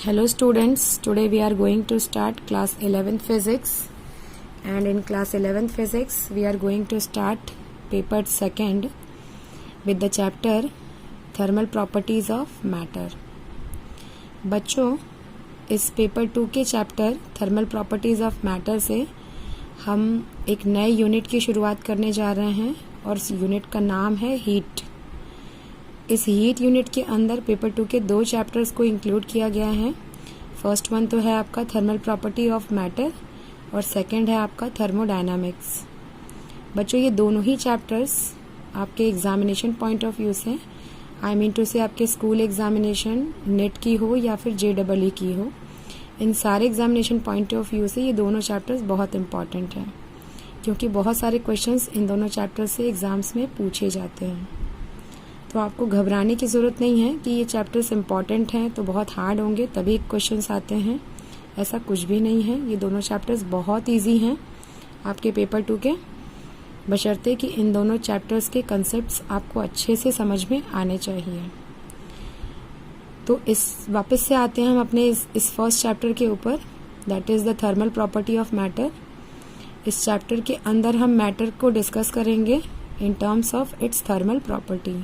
Hello students, today we are going to start class 11th physics, and in class 11th physics we are going to start paper 2nd with the chapter thermal properties of matter. बच्चों, इस paper 2 के chapter thermal properties of matter से हम एक नए unit की शुरुआत करने जा रहे हैं और इस यूनिट का नाम है हीट. इस हीट यूनिट के अंदर पेपर 2 के 2 चैप्टर्स को इंक्लूड किया गया है. फर्स्ट वन तो है आपका थर्मल प्रॉपर्टी ऑफ मैटर और सेकंड है आपका थर्मोडायनामिक्स. बच्चों, ये दोनों ही चैप्टर्स आपके एग्जामिनेशन पॉइंट ऑफ व्यू से, आई मीन टू से आपके स्कूल एग्जामिनेशन नेट की हो या फिर JEE की हो, इन सारे एग्जामिनेशन पॉइंट ऑफ व्यू से ये दोनों चैप्टर्स बहुत इंपॉर्टेंट हैं, क्योंकि बहुत सारे क्वेश्चंस इन दोनों चैप्टर्स से एग्जाम्स में पूछे जाते हैं. तो आपको घबराने की ज़रूरत नहीं है कि ये चैप्टर्स इंपॉर्टेंट हैं तो बहुत हार्ड होंगे तभी क्वेश्चंस आते हैं. ऐसा कुछ भी नहीं है. ये दोनों चैप्टर्स बहुत इजी हैं आपके पेपर 2 के, बशर्ते कि इन दोनों चैप्टर्स के कंसेप्ट्स आपको अच्छे से समझ में आने चाहिए. तो वापस से आते हैं हम अपने इस फर्स्ट चैप्टर के ऊपर, that is the thermal property of matter. इस चैप्टर के अंदर हम मैटर को डिस्कस करेंगे इन terms of its thermal property.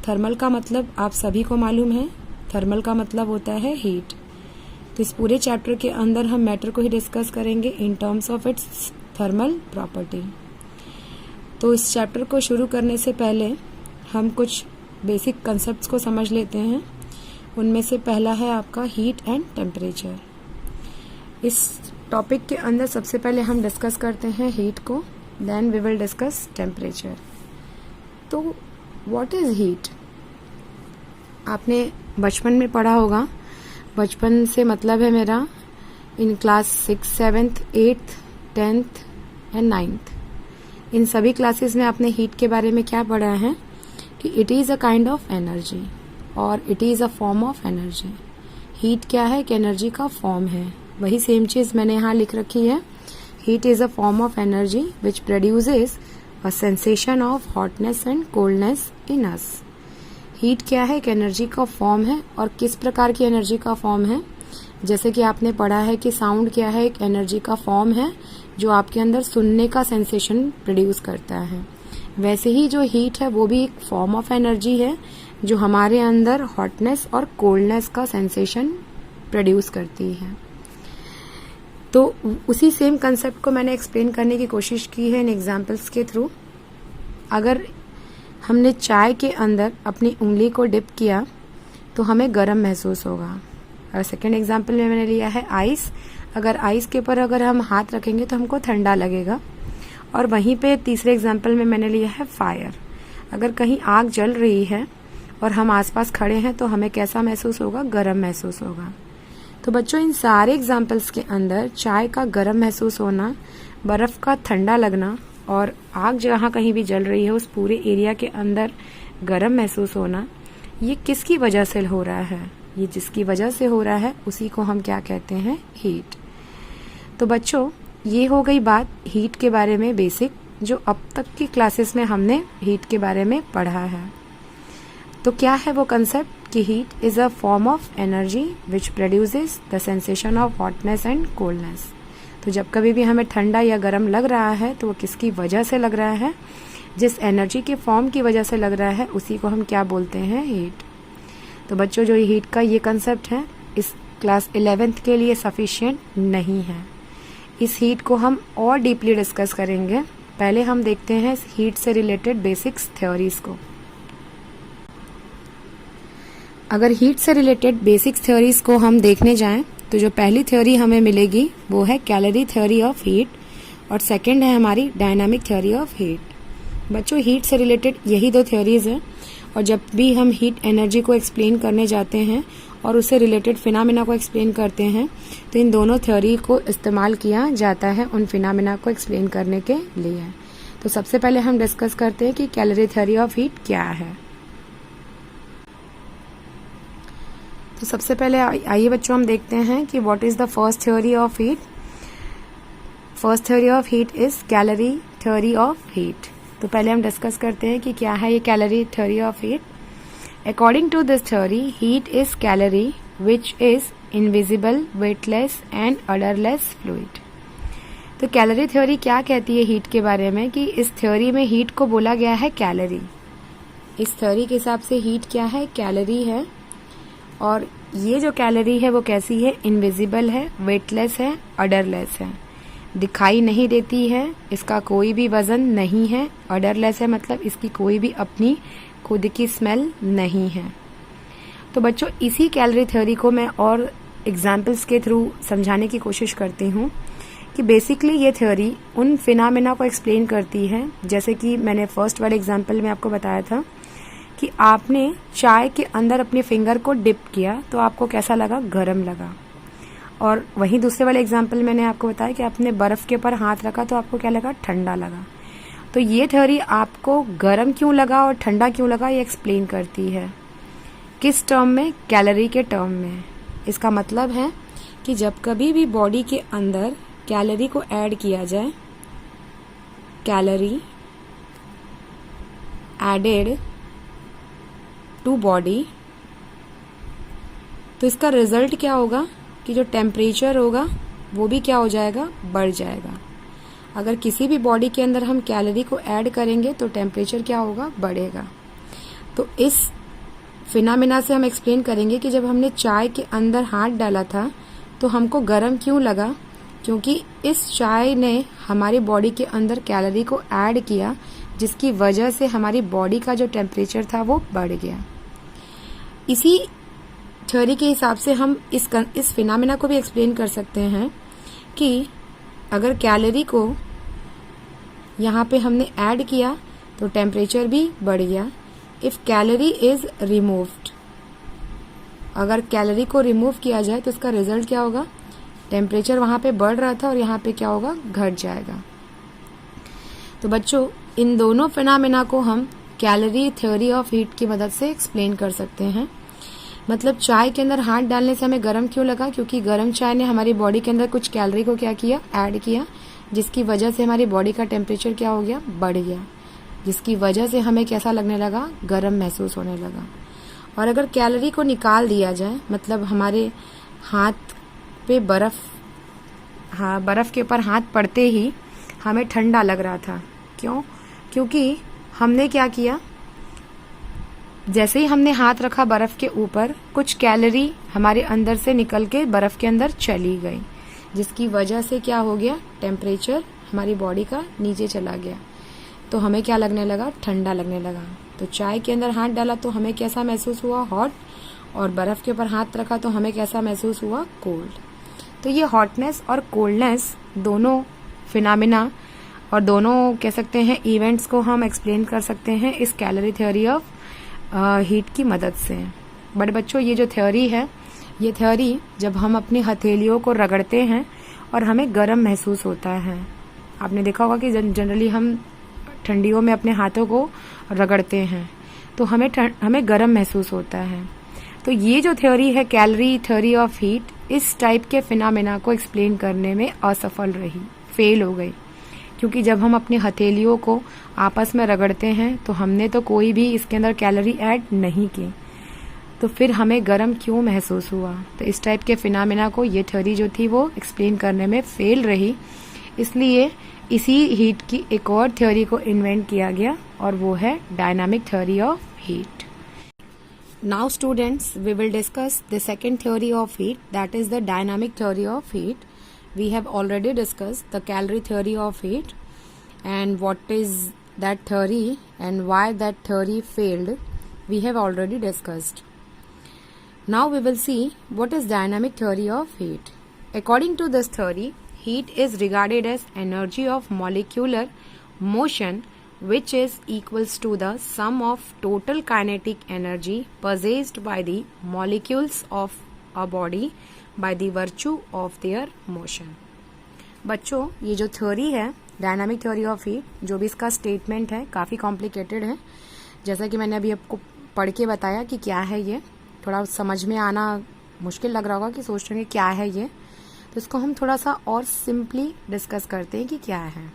Thermal का मतलब आप सभी को मालूम है, थर्मल का मतलब होता है हीट. तो इस पूरे चैप्टर के अंदर हम मैटर को ही डिस्कस करेंगे इन terms of its thermal property. तो इस चैप्टर को शुरू करने से पहले हम कुछ बेसिक कंसेप्ट्स को समझ लेते हैं. उनमें से पहला है आपका हीट एंड टेम्परेचर. इस टॉपिक के अंदर सबसे पहले हम डिस्कस करते हैं हीट को, then we will discuss temperature. तो व्हाट इज हीट? आपने बचपन में पढ़ा होगा. बचपन से मतलब है मेरा in class 6, 7, 8, 10th and 9th. इन सभी क्लासेस में आपने हीट के बारे में क्या पढ़ा है कि it is a kind of energy और it is a form of energy. Heat क्या है? कि एनर्जी का फॉर्म है. वही सेम चीज़ मैंने यहाँ लिख रखी है. Heat is a form of energy which produces a sensation of hotness and coldness in us. Heat क्या है? एक एनर्जी का फॉर्म है. और किस प्रकार की एनर्जी का फॉर्म है? जैसे कि आपने पढ़ा है कि साउंड क्या है? एक एनर्जी का फॉर्म है जो आपके अंदर सुनने का सेंसेशन प्रोड्यूस करता है. वैसे ही जो हीट है वो भी एक फॉर्म ऑफ एनर्जी है जो हमारे अंदर हॉटनेस और कोल्डनेस का सेंसेशन प्रोड्यूस करती है. तो उसी सेम कंसेप्ट को मैंने एक्सप्लेन करने की कोशिश की है इन एग्जाम्पल्स के थ्रू. अगर हमने चाय के अंदर अपनी उंगली को डिप किया तो हमें गर्म महसूस होगा. और सेकेंड एग्जाम्पल में मैंने लिया है आइस. अगर आइस के ऊपर अगर हम हाथ रखेंगे तो हमको ठंडा लगेगा. और वहीं पे तीसरे एग्जाम्पल में मैंने लिया है फायर. अगर कहीं आग जल रही है और हम आसपास खड़े हैं तो हमें कैसा महसूस होगा? गर्म महसूस होगा. तो बच्चों, इन सारे एग्जाम्पल्स के अंदर चाय का गर्म महसूस होना, बर्फ का ठंडा लगना और आग जहाँ कहीं भी जल रही है उस पूरे एरिया के अंदर गर्म महसूस होना, ये किसकी वजह से हो रहा है? ये जिसकी वजह से हो रहा है उसी को हम क्या कहते हैं? हीट. तो बच्चों, ये हो गई बात हीट के बारे में बेसिक, जो अब तक की क्लासेस में हमने हीट के बारे में पढ़ा है. तो क्या है वो कंसेप्ट कि heat is a form of energy which produces the sensation of hotness and coldness. तो जब कभी भी हमें ठंडा या गर्म लग रहा है तो वो किसकी वजह से लग रहा है? जिस एनर्जी के फॉर्म की वजह से लग रहा है उसी को हम क्या बोलते हैं? हीट. तो बच्चों, जो हीट का ये कंसेप्ट है इस क्लास 11th के लिए सफिशिएंट नहीं है. इस हीट को हम और डीपली डिस्कस करेंगे. पहले हम देखते हैं हीट से रिलेटेड बेसिक्स थ्योरीज को. अगर हीट से रिलेटेड बेसिक्स थ्योरीज को हम देखने जाएं तो जो पहली थ्योरी हमें मिलेगी वो है कैलोरी थ्योरी ऑफ हीट और सेकंड है हमारी डायनामिक थ्योरी ऑफ हीट. बच्चों, हीट से रिलेटेड यही 2 थ्योरीज हैं और जब भी हम हीट एनर्जी को एक्सप्लेन करने जाते हैं और उससे रिलेटेड फिनोमेना को एक्सप्लेन करते हैं तो इन दोनों थ्योरी को इस्तेमाल किया जाता है उन फिनोमेना को एक्सप्लेन करने के लिए. तो सबसे पहले हम डिस्कस करते हैं कि कैलोरी थ्योरी ऑफ हीट क्या है. तो सबसे पहले आइए बच्चों हम देखते हैं कि what is the first theory of heat. First theory of heat is calorie theory of heat. तो पहले हम डिस्कस करते हैं कि क्या है ये calorie theory of heat. According to this theory, heat is calorie which is invisible, weightless and odourless fluid. तो कैलोरी थ्योरी क्या कहती है हीट के बारे में कि इस थ्योरी में हीट को बोला गया है कैलोरी। इस थ्योरी के हिसाब से हीट क्या है, कैलोरी है। और ये जो कैलोरी है वो कैसी है, इनविजिबल है, वेटलेस है, अडरलेस है, दिखाई नहीं देती है, इसका कोई भी वजन नहीं है। अडरलेस है मतलब इसकी कोई भी अपनी खुद की स्मेल नहीं है। तो बच्चों इसी कैलोरी थ्योरी को मैं और एग्जाम्पल्स के थ्रू समझाने की कोशिश करती हूँ कि बेसिकली ये थ्योरी उन फिनोमेना को एक्सप्लेन करती है, जैसे कि मैंने फर्स्ट वाले एग्जाम्पल में आपको बताया था कि आपने चाय के अंदर अपने फिंगर को डिप किया तो आपको कैसा लगा, गरम लगा। और वहीं दूसरे वाले एग्जाम्पल मैंने आपको बताया कि आपने बर्फ के ऊपर हाथ रखा तो आपको क्या लगा, ठंडा लगा। तो ये थ्योरी आपको गरम क्यों लगा और ठंडा क्यों लगा ये एक्सप्लेन करती है। किस टर्म में, कैलोरी के टर्म में। इसका मतलब है कि जब कभी भी बॉडी के अंदर कैलोरी को ऐड किया जाए, कैलोरी एडेड टू बॉडी, तो इसका रिजल्ट क्या होगा कि जो टेम्परेचर होगा वो भी क्या हो जाएगा, बढ़ जाएगा। अगर किसी भी बॉडी के अंदर हम कैलोरी को ऐड करेंगे तो टेम्परेचर क्या होगा, बढ़ेगा। तो इस फिनोमेना से हम एक्सप्लेन करेंगे कि जब हमने चाय के अंदर हाथ डाला था तो हमको गर्म क्यों लगा, क्योंकि इस चाय ने हमारी बॉडी के अंदर कैलोरी को ऐड किया, जिसकी वजह से हमारी बॉडी का जो टेम्परेचर था वो बढ़ गया। इसी थ्योरी के हिसाब से हम इस फिनोमेना को भी एक्सप्लेन कर सकते हैं कि अगर कैलोरी को यहाँ पे हमने ऐड किया तो टेम्परेचर भी बढ़ गया। इफ कैलोरी इज रिमूव्ड, अगर कैलोरी को रिमूव किया जाए तो इसका रिजल्ट क्या होगा, टेम्परेचर वहाँ पे बढ़ रहा था और यहाँ पे क्या होगा, घट जाएगा। तो बच्चों इन दोनों फिनोमेना को हम कैलोरी थ्योरी ऑफ हीट की मदद से एक्सप्लेन कर सकते हैं। मतलब चाय के अंदर हाथ डालने से हमें गर्म क्यों लगा, क्योंकि गर्म चाय ने हमारी बॉडी के अंदर कुछ कैलोरी को क्या किया, ऐड किया, जिसकी वजह से हमारी बॉडी का टेम्परेचर क्या हो गया, बढ़ गया, जिसकी वजह से हमें कैसा लगने लगा, गर्म महसूस होने लगा। और अगर कैलोरी को निकाल दिया जाए, मतलब हमारे हाथ पे बर्फ के ऊपर हाथ पड़ते ही हमें ठंडा लग रहा था। क्यों, क्योंकि हमने क्या किया, जैसे ही हमने हाथ रखा बर्फ के ऊपर, कुछ कैलोरी हमारे अंदर से निकल के बर्फ के अंदर चली गई, जिसकी वजह से क्या हो गया, टेम्परेचर हमारी बॉडी का नीचे चला गया। तो हमें क्या लगने लगा, ठंडा लगने लगा। तो चाय के अंदर हाथ डाला तो हमें कैसा महसूस हुआ, हॉट, और बर्फ के ऊपर हाथ रखा तो हमें कैसा महसूस हुआ, कोल्ड। तो ये हॉटनेस और कोल्डनेस दोनों फिनोमेना और दोनों कह सकते हैं इवेंट्स को हम एक्सप्लेन कर सकते हैं इस कैलोरी थ्योरी ऑफ हीट की मदद से। बड़े बच्चों ये जो थ्योरी है, ये थ्योरी जब हम अपनी हथेलियों को रगड़ते हैं और हमें गर्म महसूस होता है। आपने देखा होगा कि जनरली हम ठंडियों में अपने हाथों को रगड़ते हैं तो हमें गर्म महसूस होता है। तो ये जो थ्योरी है कैलोरी थ्योरी ऑफ हीट, इस टाइप के फिनोमेना को एक्सप्लेन करने में असफल रही, फेल हो गई, क्योंकि जब हम अपनी हथेलियों को आपस में रगड़ते हैं तो हमने तो कोई भी इसके अंदर कैलोरी ऐड नहीं की, तो फिर हमें गर्म क्यों महसूस हुआ। तो इस टाइप के फिनोमेना को ये थ्योरी जो थी वो एक्सप्लेन करने में फेल रही, इसलिए इसी हीट की एक और थ्योरी को इन्वेंट किया गया और वो है dynamic theory of heat. Now students, we will discuss the second theory of heat, that is the dynamic theory of heat. We have already discussed the calorie theory of heat and what is that theory and why that theory failed. We have already discussed. Now we will see what is dynamic theory of heat. According to this theory, heat is regarded as energy of molecular motion which is equals to the sum of total kinetic energy possessed by the molecules of a body by the virtue of their motion. बच्चों ये जो theory है dynamic theory of heat, जो भी इसका statement है काफ़ी complicated है। जैसा कि मैंने अभी आपको पढ़ के बताया कि क्या है ये, थोड़ा समझ में आना मुश्किल लग रहा होगा कि सोच रहे हैं क्या है ये, तो इसको हम थोड़ा सा और सिंपली डिस्कस करते हैं कि क्या है।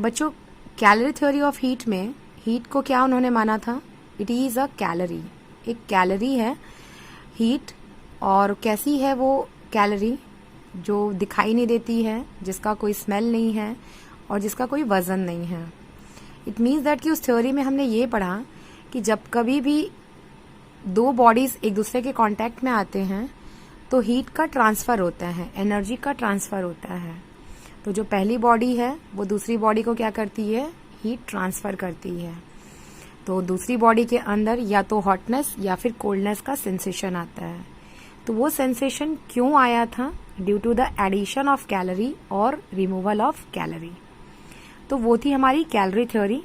बच्चों कैलोरी थ्योरी ऑफ हीट में हीट को क्या उन्होंने माना था, इट इज अ कैलोरी, एक कैलोरी है हीट, और कैसी है वो कैलोरी, जो दिखाई नहीं देती है, जिसका कोई स्मेल नहीं है और जिसका कोई वजन नहीं है। इट मीन्स दैट कि उस थ्योरी में हमने ये पढ़ा कि जब कभी भी दो बॉडीज एक दूसरे के कांटेक्ट में आते हैं तो हीट का ट्रांसफर होता है, एनर्जी का ट्रांसफर होता है। तो जो पहली बॉडी है वो दूसरी बॉडी को क्या करती है, हीट ट्रांसफर करती है। तो दूसरी बॉडी के अंदर या तो हॉटनेस या फिर कोल्डनेस का सेंसेशन आता है। तो वो सेंसेशन क्यों आया था, due to the addition of calorie और रिमूवल ऑफ कैलोरी। तो वो थी हमारी कैलोरी थ्योरी।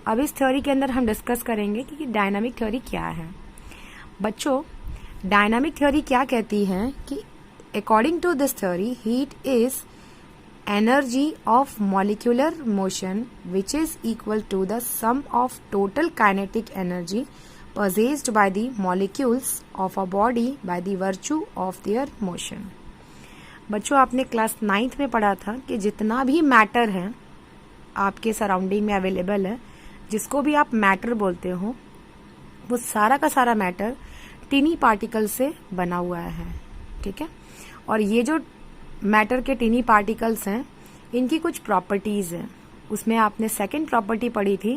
अब इस थ्योरी के अंदर हम डिस्कस करेंगे कि डायनामिक थ्योरी क्या है। बच्चों, डायनामिक थ्योरी क्या कहती है कि according to this theory heat is energy of molecular motion which is equal to the sum of total kinetic energy possessed by the molecules of a body by the virtue of their motion। बच्चों, आपने class 9th में पढ़ा था कि जितना भी matter है आपके सराउंडिंग में अवेलेबल है, जिसको भी आप मैटर बोलते हो, वो सारा का सारा मैटर टिनी पार्टिकल से बना हुआ है। ठीक है, और ये जो मैटर के टिनी पार्टिकल्स हैं, इनकी कुछ प्रॉपर्टीज हैं। उसमें आपने सेकंड प्रॉपर्टी पढ़ी थी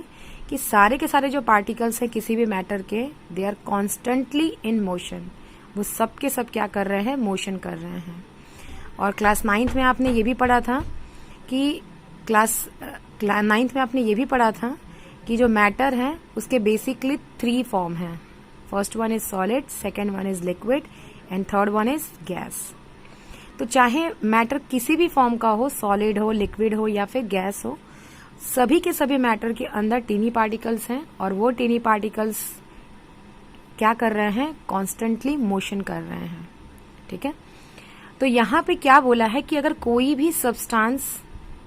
कि सारे के सारे जो पार्टिकल्स हैं किसी भी मैटर के, they are constantly in motion. वो सब के सब क्या कर रहे हैं, मोशन कर रहे हैं। और क्लास 9th में आपने ये भी पढ़ा था कि जो मैटर है उसके बेसिकली 3 फॉर्म हैं। First one is solid, second one is liquid and third one is gas. तो चाहे मैटर किसी भी फॉर्म का हो, सॉलिड हो, लिक्विड हो या फिर गैस हो, सभी के सभी मैटर के अंदर टीनी पार्टिकल्स हैं और वो टीनी पार्टिकल्स क्या कर रहे हैं, कॉन्स्टेंटली मोशन कर रहे हैं। ठीक है, तो यहाँ पे क्या बोला है कि अगर कोई भी सब्सटेंस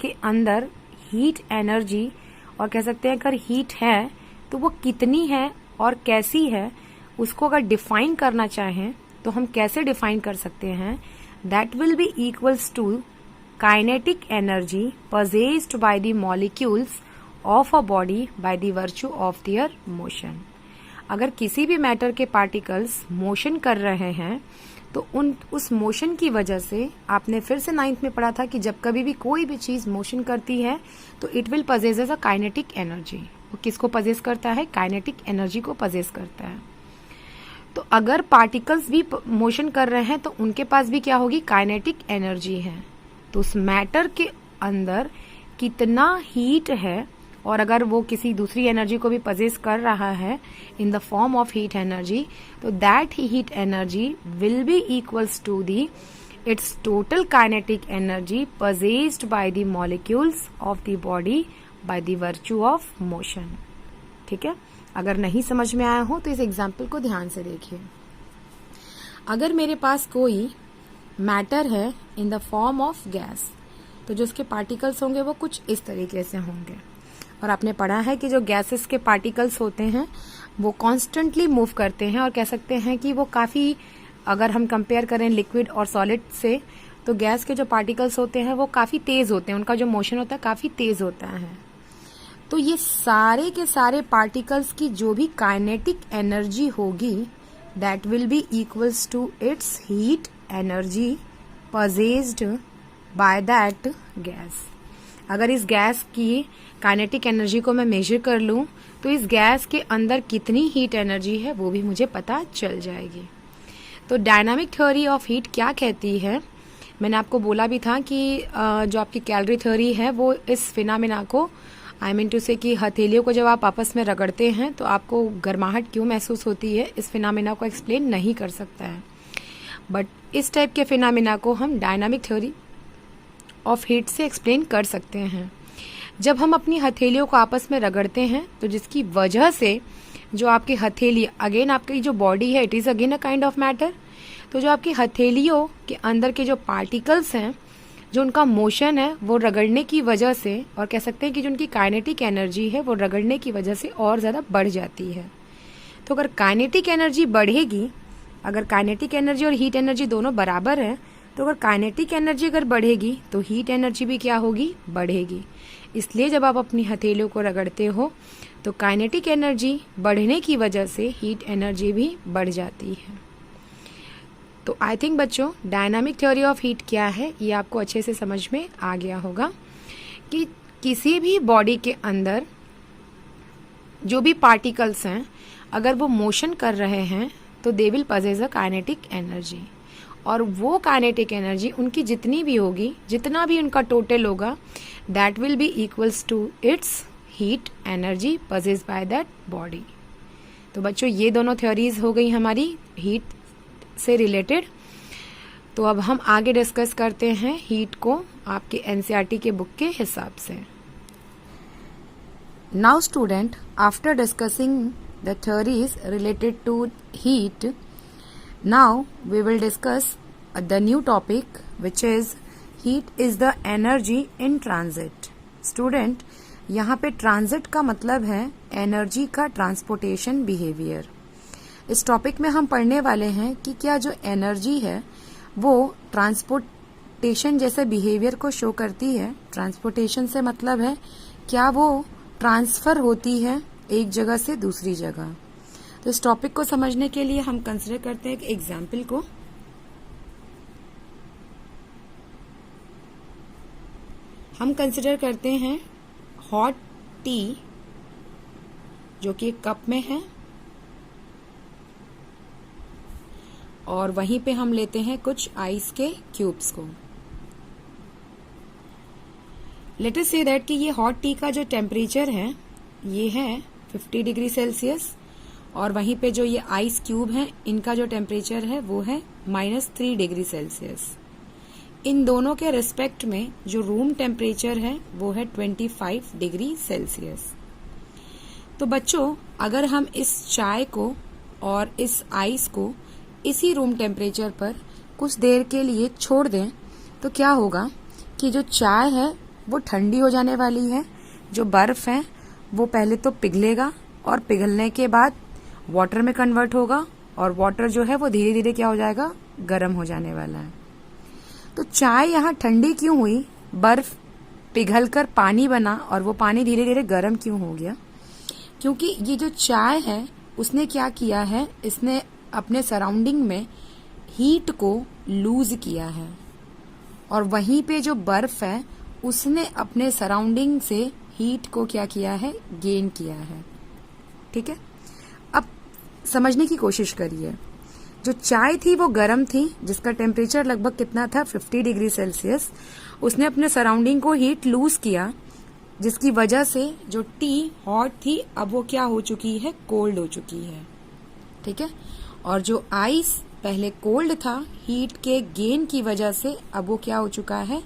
के अंदर हीट एनर्जी, और कह सकते हैं अगर हीट है तो वो कितनी है और कैसी है, उसको अगर डिफाइन करना चाहें तो हम कैसे डिफाइन कर सकते हैं, that will be equals to kinetic energy possessed by the molecules of a body by the virtue of their motion। अगर किसी भी मैटर के पार्टिकल्स मोशन कर रहे हैं तो उस मोशन की वजह से, आपने फिर से 9th में पढ़ा था कि जब कभी भी कोई भी चीज मोशन करती है तो it will possess a kinetic energy. वो किसको पजेस करता है, काइनेटिक एनर्जी को पजेस करता है। तो अगर पार्टिकल्स भी मोशन कर रहे हैं तो उनके पास भी क्या होगी, काइनेटिक एनर्जी है। तो उस मैटर के अंदर कितना हीट है, और अगर वो किसी दूसरी एनर्जी को भी पजेस कर रहा है in the form of heat energy, तो that heat energy will be equals to the its total kinetic energy possessed by the molecules of the body by the virtue of motion. ठीक है, अगर नहीं समझ में आया हो तो इस एग्जाम्पल को ध्यान से देखिए। अगर मेरे पास कोई मैटर है in the form of gas, तो जो उसके पार्टिकल्स होंगे वो कुछ इस तरीके से होंगे। और आपने पढ़ा है कि जो गैसेस के पार्टिकल्स होते हैं वो कॉन्स्टेंटली मूव करते हैं, और कह सकते हैं कि वो काफी, अगर हम कंपेयर करें लिक्विड और सॉलिड से, तो गैस के जो पार्टिकल्स होते हैं वो काफी तेज होते हैं, उनका जो मोशन होता है काफी तेज होता है। तो ये सारे के सारे पार्टिकल्स की जो भी काइनेटिक एनर्जी होगी, that will be equals to its heat energy possessed by that gas. अगर इस गैस की काइनेटिक एनर्जी को मैं मेजर कर लूं तो इस गैस के अंदर कितनी हीट एनर्जी है वो भी मुझे पता चल जाएगी। तो डायनामिक थ्योरी ऑफ हीट क्या कहती है, मैंने आपको बोला भी था कि जो आपकी कैलोरी थ्योरी है वो इस फिनोमेना को, आई मीन टू से कि हथेलियों को जब आप आपस में रगड़ते हैं तो आपको गर्माहट क्यों महसूस होती है, इस फिनोमेना को एक्सप्लेन नहीं कर सकता है। बट इस टाइप के फिनोमेना को हम डायनामिक थ्योरी ऑफ हीट से एक्सप्लेन कर सकते हैं। जब हम अपनी हथेलियों को आपस में रगड़ते हैं तो जिसकी वजह से जो आपकी हथेली, अगेन आपकी जो बॉडी है it is again a kind of matter, तो जो आपकी हथेलियों के अंदर के जो पार्टिकल्स हैं, जो उनका मोशन है वो रगड़ने की वजह से, और कह सकते हैं कि जो उनकी काइनेटिक एनर्जी है वो रगड़ने की वजह से और ज्यादा बढ़ जाती है। तो अगर काइनेटिक एनर्जी बढ़ेगी, अगर काइनेटिक एनर्जी और हीट एनर्जी दोनों बराबर है, तो अगर काइनेटिक एनर्जी अगर बढ़ेगी तो हीट एनर्जी भी क्या होगी, बढ़ेगी। इसलिए जब आप अपनी हथेलियों को रगड़ते हो तो काइनेटिक एनर्जी बढ़ने की वजह से हीट एनर्जी भी बढ़ जाती है। तो आई थिंक बच्चों डायनामिक थ्योरी ऑफ हीट क्या है ये आपको अच्छे से समझ में आ गया होगा कि किसी भी बॉडी के अंदर जो भी पार्टिकल्स हैं अगर वो मोशन कर रहे हैं तो they will possess a kinetic energy, और वो काइनेटिक एनर्जी उनकी जितनी भी होगी, जितना भी उनका टोटल होगा, that will be equals to its heat energy possess by that body. तो बच्चों ये दोनों थ्योरीज हो गई हमारी हीट से रिलेटेड। तो अब हम आगे डिस्कस करते हैं हीट को आपके एनसीईआरटी के बुक के हिसाब से। Now student, after discussing the theories related to heat, now we will discuss the new topic which is heat is the energy in transit। Student यहाँ पे ट्रांजिट का मतलब है एनर्जी का ट्रांसपोर्टेशन बिहेवियर। इस टॉपिक में हम पढ़ने वाले हैं कि क्या जो एनर्जी है वो ट्रांसपोर्टेशन जैसे बिहेवियर को शो करती है। ट्रांसपोर्टेशन से मतलब है क्या वो ट्रांसफर होती है एक जगह से दूसरी जगह। तो इस टॉपिक को समझने के लिए हम कंसिडर करते हैं एक एग्जाम्पल को। हम कंसिडर करते हैं हॉट टी जो कि एक कप में है, और वहीं पे हम लेते हैं कुछ आइस के क्यूब्स को। लेट अस से दैट कि ये हॉट टी का जो टेम्परेचर है ये है 50 डिग्री सेल्सियस, और वहीं पे जो ये आइस क्यूब है इनका जो टेम्परेचर है वो है -3 डिग्री सेल्सियस। इन दोनों के रिस्पेक्ट में जो रूम टेम्परेचर है वो है 25 डिग्री सेल्सियस। तो बच्चों अगर हम इस चाय को और इस आइस को इसी रूम टेम्परेचर पर कुछ देर के लिए छोड़ दें तो क्या होगा कि जो चाय है वो ठंडी हो जाने वाली है, जो बर्फ है वो पहले तो पिघलेगा और पिघलने के बाद वाटर में कन्वर्ट होगा, और वाटर जो है वो धीरे धीरे क्या हो जाएगा, गर्म हो जाने वाला है। तो चाय यहाँ ठंडी क्यों हुई, बर्फ पिघलकर पानी बना और वो पानी धीरे धीरे गर्म क्यों हो गया? क्योंकि ये जो चाय है उसने क्या किया है, इसने अपने सराउंडिंग में हीट को लूज किया है, और वहीं पे जो बर्फ है उसने अपने सराउंडिंग से हीट को क्या किया है, गेन किया है। ठीक है, अब समझने की कोशिश करिए। जो चाय थी वो गर्म थी, जिसका टेम्परेचर लगभग कितना था, 50 डिग्री सेल्सियस। उसने अपने सराउंडिंग को हीट लूज किया, जिसकी वजह से जो टी हॉट थी अब वो क्या हो चुकी है, कोल्ड हो चुकी है। ठीक है, और जो आइस पहले कोल्ड था, हीट के गेन की वजह से अब वो क्या हो चुका है,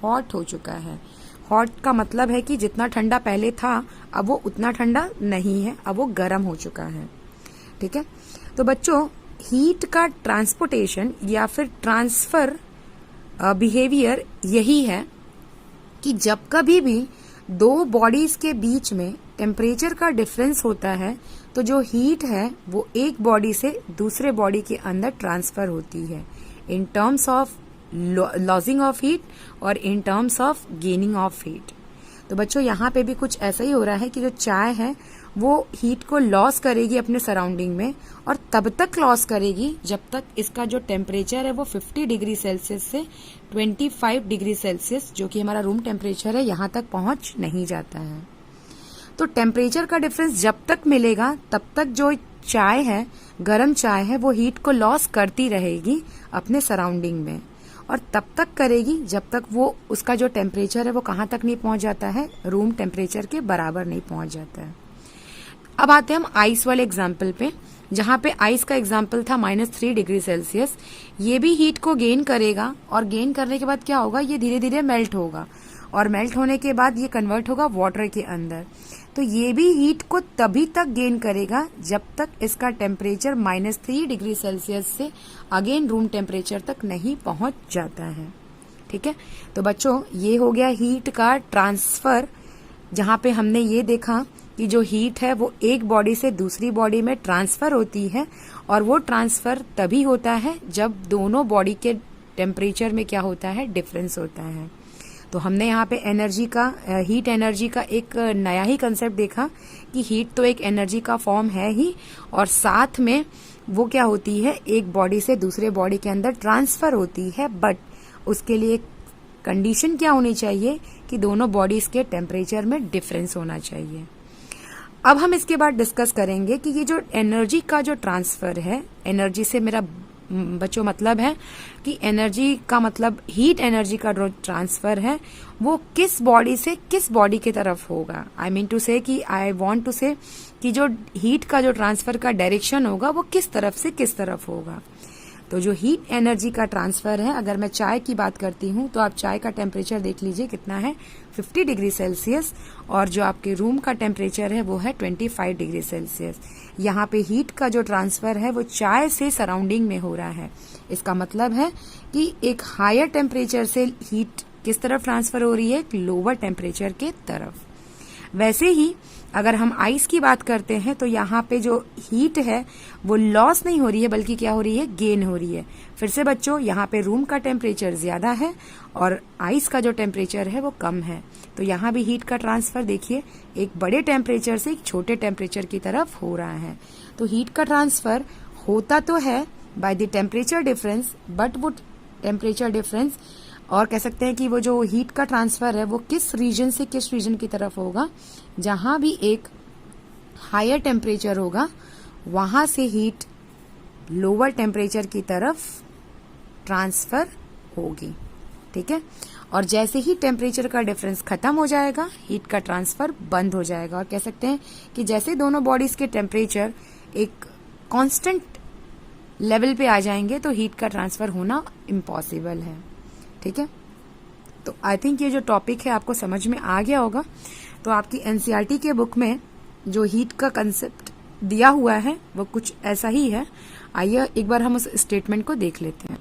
हॉट हो चुका है। हॉट का मतलब है कि जितना ठंडा पहले था अब वो उतना ठंडा नहीं है, अब वो गर्म हो चुका है। ठीक है, तो बच्चों हीट का ट्रांसपोर्टेशन या फिर ट्रांसफर बिहेवियर यही है कि जब कभी भी दो बॉडीज के बीच में टेम्परेचर का डिफरेंस होता है तो जो हीट है वो एक बॉडी से दूसरे बॉडी के अंदर ट्रांसफर होती है in terms of losing of heat और in terms of gaining of heat. तो बच्चों यहाँ पे भी कुछ ऐसा ही हो रहा है कि जो चाय है वो हीट को लॉस करेगी अपने सराउंडिंग में, और तब तक लॉस करेगी जब तक इसका जो टेम्परेचर है वो 50 डिग्री सेल्सियस से 25 डिग्री सेल्सियस, जो कि हमारा रूम टेम्परेचर है, यहाँ तक पहुंच नहीं जाता है। तो टेम्परेचर का डिफरेंस जब तक मिलेगा तब तक जो चाय है, गर्म चाय है, वो हीट को लॉस करती रहेगी अपने सराउंडिंग में, और तब तक करेगी जब तक वो उसका जो टेम्परेचर है वो कहाँ तक नहीं पहुंच जाता है, रूम टेम्परेचर के बराबर नहीं पहुंच जाता है। अब आते हैं हम आइस वाले एग्जाम्पल पे, जहाँ पे आइस का एग्जाम्पल था -3 डिग्री सेल्सियस। ये भी हीट को गेन करेगा, और गेन करने के बाद क्या होगा, ये धीरे धीरे मेल्ट होगा, और मेल्ट होने के बाद ये कन्वर्ट होगा वाटर के अंदर। तो ये भी हीट को तभी तक गेन करेगा जब तक इसका टेम्परेचर -3 डिग्री सेल्सियस से अगेन रूम टेम्परेचर तक नहीं पहुंच जाता है। ठीक है, तो बच्चों ये हो गया हीट का ट्रांसफर, जहाँ पे हमने ये देखा कि जो हीट है वो एक बॉडी से दूसरी बॉडी में ट्रांसफर होती है, और वो ट्रांसफर तभी होता है जब दोनों बॉडी के टेम्परेचर में क्या होता है, डिफरेंस होता है। तो तो हमने यहाँ पे एनर्जी का, हीट एनर्जी का एक नया ही कंसेप्ट देखा कि हीट तो एक एनर्जी का फॉर्म है ही, और साथ में वो क्या होती है, एक बॉडी से दूसरे बॉडी के अंदर ट्रांसफर होती है। बट उसके लिए कंडीशन क्या होनी चाहिए कि दोनों बॉडीज के टेम्परेचर में डिफरेंस होना चाहिए। अब हम इसके बाद डिस्कस करेंगे कि ये जो एनर्जी का जो ट्रांसफर है, एनर्जी से मेरा बच्चों मतलब है कि एनर्जी का मतलब हीट एनर्जी का जो ट्रांसफर है वो किस बॉडी से किस बॉडी की तरफ होगा। आई मीन टू से कि आई वांट टू से कि जो हीट का जो ट्रांसफर का डायरेक्शन होगा वो किस तरफ से किस तरफ होगा। तो जो हीट एनर्जी का ट्रांसफर है, अगर मैं चाय की बात करती हूँ तो आप चाय का टेम्परेचर देख लीजिए कितना है, 50 डिग्री सेल्सियस, और जो आपके रूम का टेम्परेचर है वो है 25 डिग्री सेल्सियस। यहाँ पे हीट का जो ट्रांसफर है वो चाय से सराउंडिंग में हो रहा है। इसका मतलब है कि एक हायर टेम्परेचर से हीट किस तरफ ट्रांसफर हो रही है, एक लोअर टेम्परेचर के तरफ। वैसे ही अगर हम आइस की बात करते हैं तो यहाँ पे जो हीट है वो लॉस नहीं हो रही है बल्कि क्या हो रही है, गेन हो रही है। फिर से बच्चों, यहाँ पे रूम का टेम्परेचर ज्यादा है और आइस का जो टेम्परेचर है वो कम है, तो यहाँ भी हीट का ट्रांसफर देखिए एक बड़े टेम्परेचर से एक छोटे टेम्परेचर की तरफ हो रहा है। तो हीट का ट्रांसफर होता तो है by the temperature difference, but वो टेम्परेचर डिफरेंस, और कह सकते हैं कि वो जो हीट का ट्रांसफर है वो किस रीजन से किस रीजन की तरफ होगा, जहां भी एक हायर टेम्परेचर होगा वहां से हीट लोअर टेम्परेचर की तरफ ट्रांसफर होगी। ठीक है, और जैसे ही टेम्परेचर का डिफरेंस खत्म हो जाएगा हीट का ट्रांसफर बंद हो जाएगा। और कह सकते हैं कि जैसे दोनों बॉडीज के टेम्परेचर एक कांस्टेंट लेवल पे आ जाएंगे तो हीट का ट्रांसफर होना इम्पॉसिबल है। ठीक है, तो आई थिंक ये जो टॉपिक है आपको समझ में आ गया होगा। तो आपकी एनसीईआरटी के बुक में जो हीट का कंसेप्ट दिया हुआ है वो कुछ ऐसा ही है। आइए एक बार हम उस स्टेटमेंट को देख लेते हैं।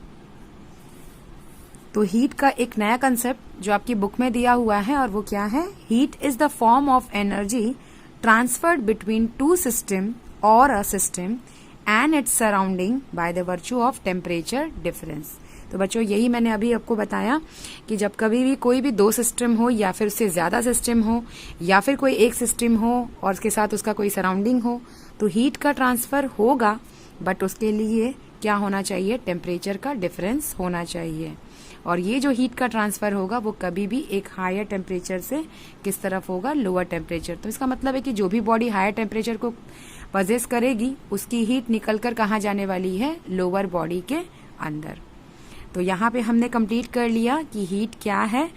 तो हीट का एक नया कंसेप्ट जो आपकी बुक में दिया हुआ है और वो क्या है, heat is the form of energy transferred between two system और a system and its surrounding by the virtue of temperature difference. तो बच्चों यही मैंने अभी आपको बताया कि जब कभी भी कोई भी दो सिस्टम हो या फिर उससे ज्यादा सिस्टम हो या फिर कोई एक सिस्टम हो और उसके साथ उसका कोई सराउंडिंग हो तो हीट का ट्रांसफर होगा, बट उसके लिए क्या होना चाहिए, टेम्परेचर का डिफरेंस होना चाहिए। और ये जो हीट का ट्रांसफर होगा वो कभी भी एक हायर टेम्परेचर से किस तरफ होगा, लोअर टेम्परेचर। तो इसका मतलब है कि जो भी बॉडी हायर टेम्परेचर को पजेस करेगी उसकी हीट निकलकर कहाँ जाने वाली है, लोअर बॉडी के अंदर। तो यहाँ पे हमने कंप्लीट कर लिया कि हीट क्या है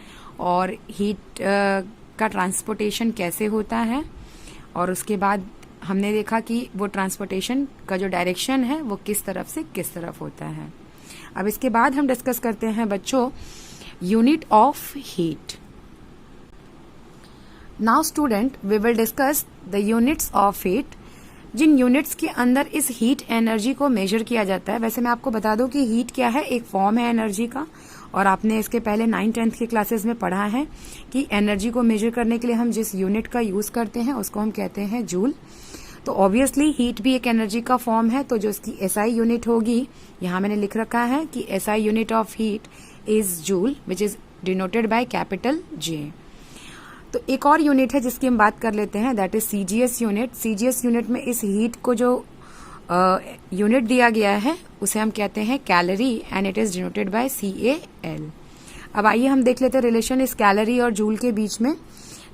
और हीट का ट्रांसपोर्टेशन कैसे होता है, और उसके बाद हमने देखा कि वो ट्रांसपोर्टेशन का जो डायरेक्शन है वो किस तरफ से किस तरफ होता है। अब इसके बाद हम डिस्कस करते हैं बच्चों unit of heat. Now student we will discuss the units of heat, जिन यूनिट्स के अंदर इस हीट एनर्जी को मेजर किया जाता है। वैसे मैं आपको बता दूं कि हीट क्या है, एक फॉर्म है एनर्जी का, और आपने इसके पहले 9th-10th की क्लासेस में पढ़ा है कि एनर्जी को मेजर करने के लिए हम जिस यूनिट का यूज करते हैं उसको हम कहते हैं जूल। तो ऑब्वियसली हीट भी एक एनर्जी का फॉर्म है, तो जो इसकी एसआई यूनिट होगी, यहाँ मैंने लिख रखा है कि SI unit of heat is joule which is denoted by capital J. तो एक और यूनिट है जिसकी हम बात कर लेते हैं, that is CGS unit. CGS unit में इस हीट को जो यूनिट दिया गया है उसे हम कहते हैं calorie and it is denoted by CAL। अब आइए हम देख लेते हैं रिलेशन इस कैलोरी और जूल के बीच में।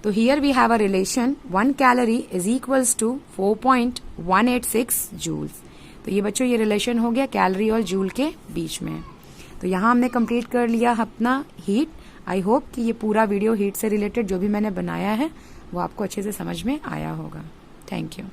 तो here we have a relation 1 calorie is equals to 4.186 joules. तो ये बच्चों ये रिलेशन हो गया कैलोरी और जूल के बीच में। तो यहाँ हमने कंप्लीट कर लिया अपना हीट। आई होप कि ये पूरा वीडियो हीट से रिलेटेड जो भी मैंने बनाया है वो आपको अच्छे से समझ में आया होगा। Thank you.